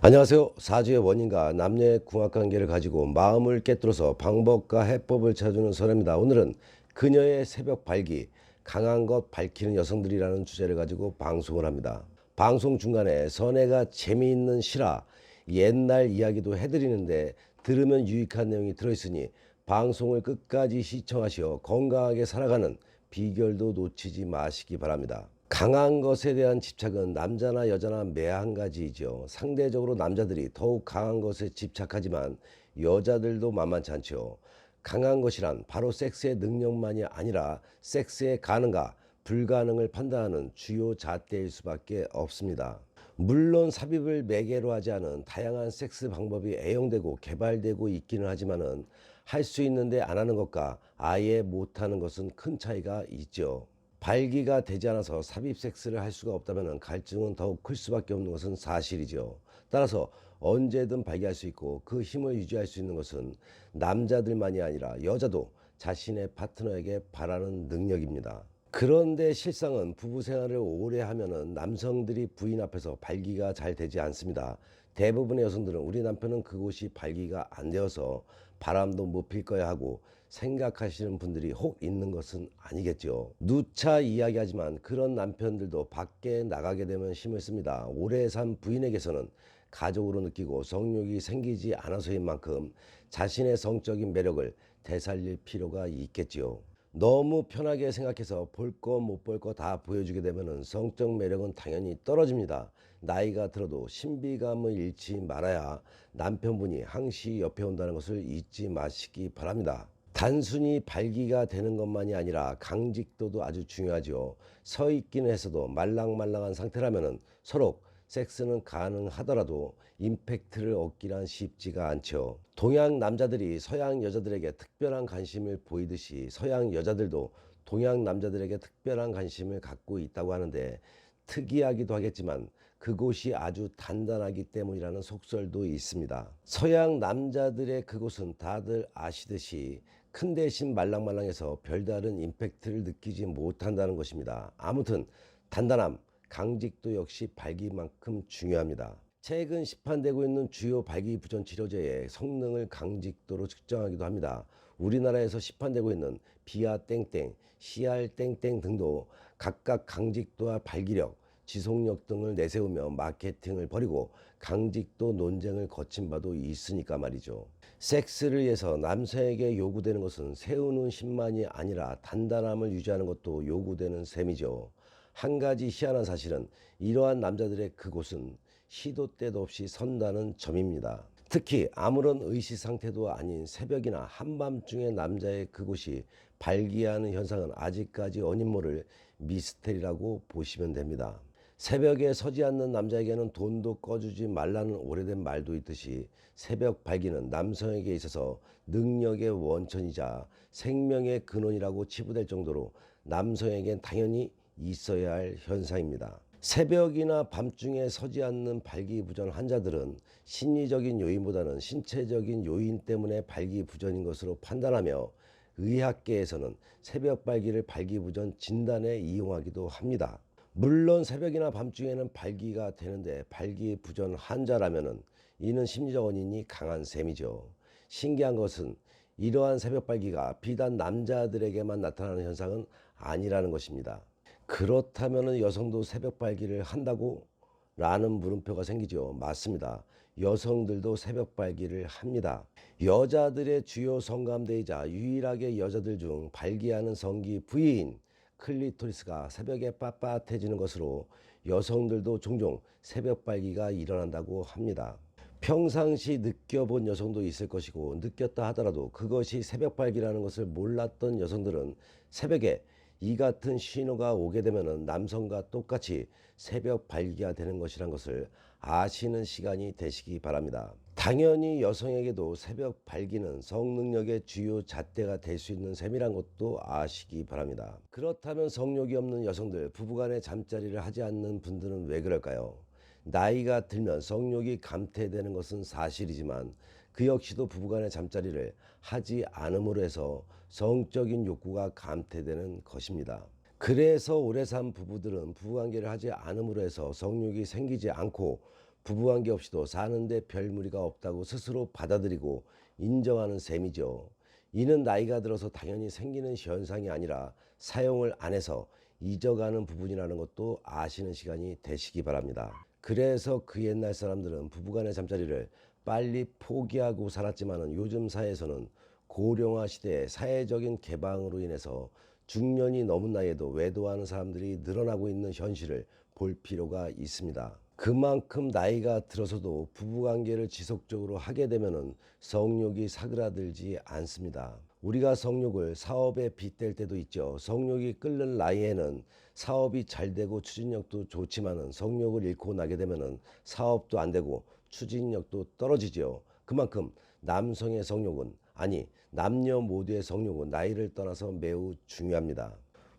안녕하세요. 사주의 원인과 남녀의 궁합관계를 가지고 마음을 꿰뚫어서 방법과 해법을 찾아주는 설입니다. 오늘은 그녀의 새벽 발기, 강한 것 밝히는 여성들이라는 주제를 가지고 방송을 합니다. 방송 중간에 선혜가 재미있는 실화, 옛날 이야기도 해드리는데 들으면 유익한 내용이 들어있으니 방송을 끝까지 시청하시어 건강하게 살아가는 비결도 놓치지 마시기 바랍니다. 강한 것에 대한 집착은 남자나 여자나 매한가지이죠. 상대적으로 남자들이 더욱 강한 것에 집착하지만 여자들도 만만치 않죠. 강한 것이란 바로 섹스의 능력만이 아니라 섹스의 가능과 불가능을 판단하는 주요 잣대일 수밖에 없습니다. 물론 삽입을 매개로 하지 않은 다양한 섹스 방법이 애용되고 개발되고 있기는 하지만은 할 수 있는데 안 하는 것과 아예 못하는 것은 큰 차이가 있죠. 발기가 되지 않아서 삽입 섹스를 할 수가 없다면 갈증은 더욱 클 수밖에 없는 것은 사실이죠. 따라서 언제든 발기할 수 있고 그 힘을 유지할 수 있는 것은 남자들만이 아니라 여자도 자신의 파트너에게 바라는 능력입니다. 그런데 실상은 부부 생활을 오래 하면은 남성들이 부인 앞에서 발기가 잘 되지 않습니다. 대부분의 여성들은 우리 남편은 그곳이 발기가 안 되어서 바람도 못 필 거야 하고 생각하시는 분들이 혹 있는 것은 아니겠죠. 누차 이야기하지만 그런 남편들도 밖에 나가게 되면 힘을 씁니다. 오래 산 부인에게서는 가족으로 느끼고 성욕이 생기지 않아서인 만큼 자신의 성적인 매력을 되살릴 필요가 있겠지요. 너무 편하게 생각해서 볼 거 못 볼 거 다 보여주게 되면 성적 매력은 당연히 떨어집니다. 나이가 들어도 신비감을 잃지 말아야 남편분이 항시 옆에 온다는 것을 잊지 마시기 바랍니다. 단순히 발기가 되는 것만이 아니라 강직도도 아주 중요하죠. 서 있기는 했어도 말랑말랑한 상태라면 서로 섹스는 가능하더라도 임팩트를 얻기란 쉽지가 않죠. 동양 남자들이 서양 여자들에게 특별한 관심을 보이듯이 서양 여자들도 동양 남자들에게 특별한 관심을 갖고 있다고 하는데, 특이하기도 하겠지만 그곳이 아주 단단하기 때문이라는 속설도 있습니다. 서양 남자들의 그곳은 다들 아시듯이 큰 대신 말랑말랑해서 별다른 임팩트를 느끼지 못한다는 것입니다. 아무튼 단단함, 강직도 역시 발기만큼 중요합니다. 최근 시판되고 있는 주요 발기부전 치료제의 성능을 강직도로 측정하기도 합니다. 우리나라에서 시판되고 있는 비아 땡땡, CR 땡땡 등도 각각 강직도와 발기력, 지속력 등을 내세우며 마케팅을 벌이고 강직도 논쟁을 거친 바도 있으니까 말이죠. 섹스를 위해서 남성에게 요구되는 것은 세우는 힘만이 아니라 단단함을 유지하는 것도 요구되는 셈이죠. 한 가지 희한한 사실은 이러한 남자들의 그곳은 시도 때도 없이 선다는 점입니다. 특히 아무런 의식 상태도 아닌 새벽이나 한밤중에 남자의 그곳이 발기하는 현상은 아직까지 어님 모를 미스테리라고 보시면 됩니다. 새벽에 서지 않는 남자에게는 돈도 꺼주지 말라는 오래된 말도 있듯이 새벽 발기는 남성에게 있어서 능력의 원천이자 생명의 근원이라고 치부될 정도로 남성에겐 당연히 있어야 할 현상입니다. 새벽이나 밤중에 서지 않는 발기부전 환자들은 심리적인 요인보다는 신체적인 요인 때문에 발기부전인 것으로 판단하며 의학계에서는 새벽 발기를 발기부전 진단에 이용하기도 합니다. 물론 새벽이나 밤중에는 발기가 되는데 발기부전 환자라면은 이는 심리적 원인이 강한 셈이죠. 신기한 것은 이러한 새벽 발기가 비단 남자들에게만 나타나는 현상은 아니라는 것입니다. 그렇다면 여성도 새벽 발기를 한다고? 라는 물음표가 생기죠. 맞습니다. 여성들도 새벽 발기를 합니다. 여자들의 주요 성감대이자 유일하게 여자들 중 발기하는 성기 부위인 클리토리스가 새벽에 빳빳해지는 것으로 여성들도 종종 새벽 발기가 일어난다고 합니다. 평상시 느껴본 여성도 있을 것이고, 느꼈다 하더라도 그것이 새벽 발기라는 것을 몰랐던 여성들은 새벽에 이 같은 신호가 오게 되면 남성과 똑같이 새벽 발기가 되는 것이란 것을 아시는 시간이 되시기 바랍니다. 당연히 여성에게도 새벽 발기는 성능력의 주요 잣대가 될 수 있는 셈이란 것도 아시기 바랍니다. 그렇다면 성욕이 없는 여성들, 부부간의 잠자리를 하지 않는 분들은 왜 그럴까요? 나이가 들면 성욕이 감퇴되는 것은 사실이지만 그 역시도 부부간의 잠자리를 하지 않음으로 해서 성적인 욕구가 감퇴되는 것입니다. 그래서 오래 산 부부들은 부부관계를 하지 않음으로 해서 성욕이 생기지 않고 부부관계 없이도 사는데 별 무리가 없다고 스스로 받아들이고 인정하는 셈이죠. 이는 나이가 들어서 당연히 생기는 현상이 아니라 사용을 안 해서 잊어가는 부분이라는 것도 아시는 시간이 되시기 바랍니다. 그래서 그 옛날 사람들은 부부간의 잠자리를 빨리 포기하고 살았지만 요즘 사회에서는 고령화 시대의 사회적인 개방으로 인해서 중년이 넘은 나이에도 외도하는 사람들이 늘어나고 있는 현실을 볼 필요가 있습니다. 그만큼 나이가 들어서도 부부관계를 지속적으로 하게 되면 성욕이 사그라들지 않습니다. 우리가 성욕을 사업에 빗댈 때도 있죠. 성욕이 끓는 나이에는 사업이 잘 되고 추진력도 좋지만 성욕을 잃고 나게 되면 사업도 안 되고 추진력도 떨어지죠. 그만큼 남성의 성욕은, 아니 남녀 모두의 성욕은 나이를 떠나서 매우 중요합니다.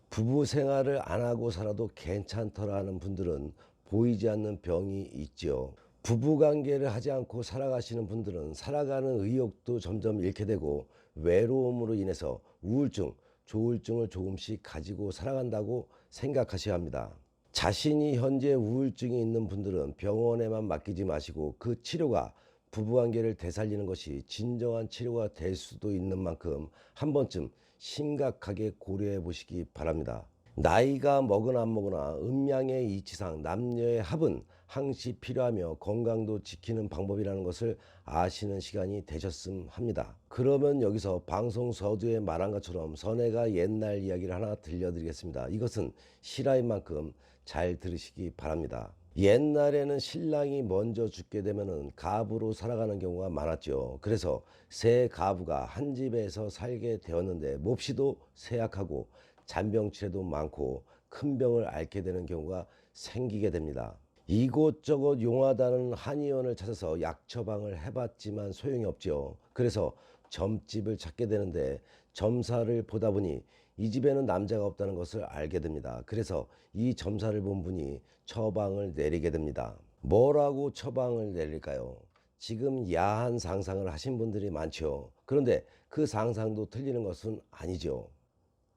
부부 생활을 안 하고 살아도 괜찮더라 하는 분들은 보이지 않는 병이 있죠. 부부 관계를 하지 않고 살아가시는 분들은 살아가는 의욕도 점점 잃게 되고 외로움으로 인해서 우울증, 조울증을 조금씩 가지고 살아간다고 생각하셔야 합니다. 자신이 현재 우울증이 있는 분들은 병원에만 맡기지 마시고 그 치료가 부부관계를 되살리는 것이 진정한 치료가 될 수도 있는 만큼 한 번쯤 심각하게 고려해 보시기 바랍니다. 나이가 먹으나 안 먹으나 음양의 이치상 남녀의 합은 항시 필요하며 건강도 지키는 방법이라는 것을 아시는 시간이 되셨음 합니다. 그러면 여기서 방송 서두에 말한 것처럼 선혜가 옛날 이야기를 하나 들려드리겠습니다. 이것은 실화인 만큼 잘 들으시기 바랍니다. 옛날에는 신랑이 먼저 죽게 되면 가부로 살아가는 경우가 많았죠. 그래서 새 가부가 한 집에서 살게 되었는데 몹시도 쇠약하고 잔병치레도 많고 큰 병을 앓게 되는 경우가 생기게 됩니다. 이곳저곳 용하다는 한의원을 찾아서 약 처방을 해봤지만 소용이 없죠. 그래서 점집을 찾게 되는데 점사를 보다 보니 이 집에는 남자가 없다는 것을 알게 됩니다. 그래서 이 점사를 본 분이 처방을 내리게 됩니다. 뭐라고 처방을 내릴까요? 지금 야한 상상을 하신 분들이 많죠. 그런데 그 상상도 틀리는 것은 아니죠.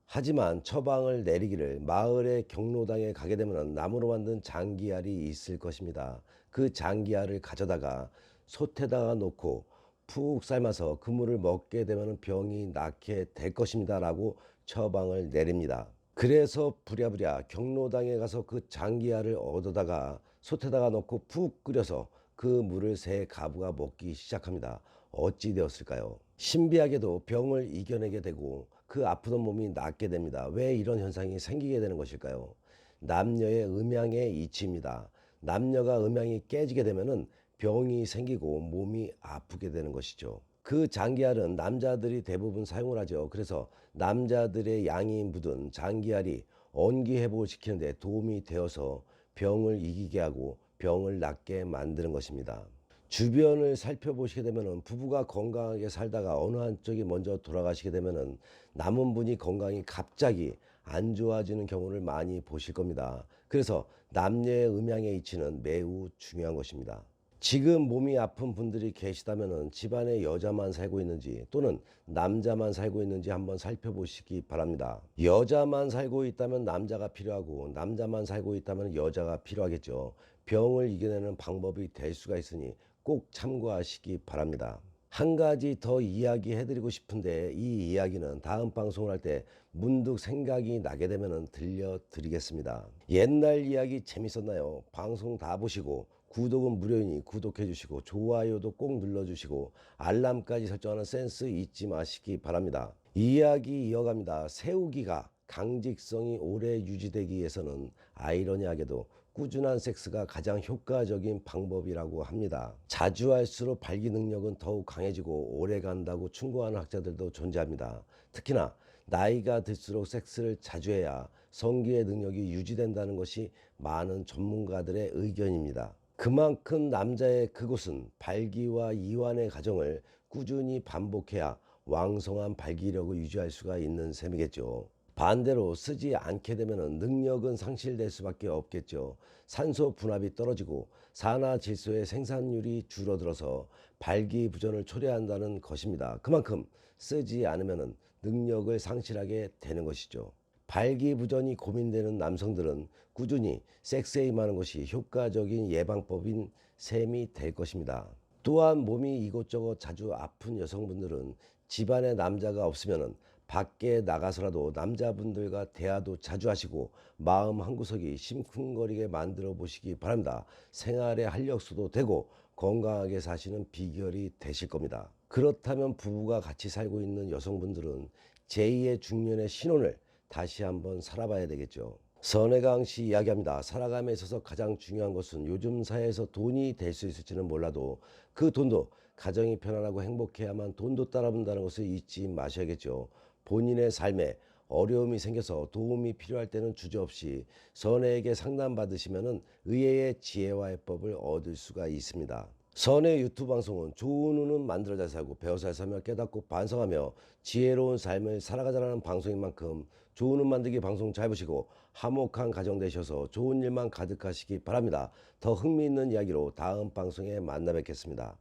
하지만 처방을 내리기를 마을의 경로당에 가게 되면 나무로 만든 장기알이 있을 것입니다. 그 장기알을 가져다가 솥에다가 놓고 푹 삶아서 그 물을 먹게 되면 병이 낫게 될 것입니다 라고 처방을 내립니다. 그래서 부랴부랴 경로당에 가서 그 장기알을 얻어다가 솥에다가 넣고 푹 끓여서 그 물을 새 가부가 먹기 시작합니다. 어찌 되었을까요? 신비하게도 병을 이겨내게 되고 그 아프던 몸이 낫게 됩니다. 왜 이런 현상이 생기게 되는 것일까요? 남녀의 음양의 이치입니다. 남녀가 음양이 깨지게 되면 병이 생기고 몸이 아프게 되는 것이죠. 그 장기알은 남자들이 대부분 사용을 하죠. 그래서 남자들의 양이 묻은 장기알이 원기 회복을 시키는 데 도움이 되어서 병을 이기게 하고 병을 낫게 만드는 것입니다. 주변을 살펴보시게 되면 부부가 건강하게 살다가 어느 한쪽이 먼저 돌아가시게 되면 남은 분이 건강이 갑자기 안 좋아지는 경우를 많이 보실 겁니다. 그래서 남녀의 음양의 이치는 매우 중요한 것입니다. 지금 몸이 아픈 분들이 계시다면 집안에 여자만 살고 있는지 또는 남자만 살고 있는지 한번 살펴보시기 바랍니다. 여자만 살고 있다면 남자가 필요하고 남자만 살고 있다면 여자가 필요하겠죠. 병을 이겨내는 방법이 될 수가 있으니 꼭 참고하시기 바랍니다. 한 가지 더 이야기해드리고 싶은데 이 이야기는 다음 방송을 할 때 문득 생각이 나게 되면 들려드리겠습니다. 옛날 이야기 재밌었나요? 방송 다 보시고 구독은 무료이니 구독해 주시고 좋아요도 꼭 눌러주시고 알람까지 설정하는 센스 잊지 마시기 바랍니다. 이야기 이어갑니다. 세우기가 강직성이 오래 유지되기 위해서는 아이러니하게도 꾸준한 섹스가 가장 효과적인 방법이라고 합니다. 자주 할수록 발기 능력은 더욱 강해지고 오래 간다고 충고하는 학자들도 존재합니다. 특히나 나이가 들수록 섹스를 자주 해야 성기의 능력이 유지된다는 것이 많은 전문가들의 의견입니다. 그만큼 남자의 그곳은 발기와 이완의 과정을 꾸준히 반복해야 왕성한 발기력을 유지할 수가 있는 셈이겠죠. 반대로 쓰지 않게 되면 능력은 상실될 수밖에 없겠죠. 산소 분압이 떨어지고 산화질소의 생산율이 줄어들어서 발기부전을 초래한다는 것입니다. 그만큼 쓰지 않으면 능력을 상실하게 되는 것이죠. 발기부전이 고민되는 남성들은 꾸준히 섹스에 임하는 것이 효과적인 예방법인 셈이 될 것입니다. 또한 몸이 이곳저곳 자주 아픈 여성분들은 집안에 남자가 없으면 밖에 나가서라도 남자분들과 대화도 자주 하시고 마음 한구석이 심쿵거리게 만들어 보시기 바랍니다. 생활의 활력소도 되고 건강하게 사시는 비결이 되실 겁니다. 그렇다면 부부가 같이 살고 있는 여성분들은 제2의 중년의 신혼을 다시 한번 살아봐야 되겠죠. 선혜강 씨 이야기합니다. 살아감에 있어서 가장 중요한 것은 요즘 사회에서 돈이 될 수 있을지는 몰라도 그 돈도 가정이 편안하고 행복해야만 돈도 따라본다는 것을 잊지 마셔야겠죠. 본인의 삶에 어려움이 생겨서 도움이 필요할 때는 주저없이 선혜에게 상담받으시면 의외의 지혜와 해법을 얻을 수가 있습니다. 선의 유튜브 방송은 좋은 운은 만들어 잘 살고 배워 잘 살며 깨닫고 반성하며 지혜로운 삶을 살아가자는 방송인 만큼 좋은 운 만들기 방송 잘 보시고 화목한 가정 되셔서 좋은 일만 가득하시기 바랍니다. 더 흥미있는 이야기로 다음 방송에 만나 뵙겠습니다.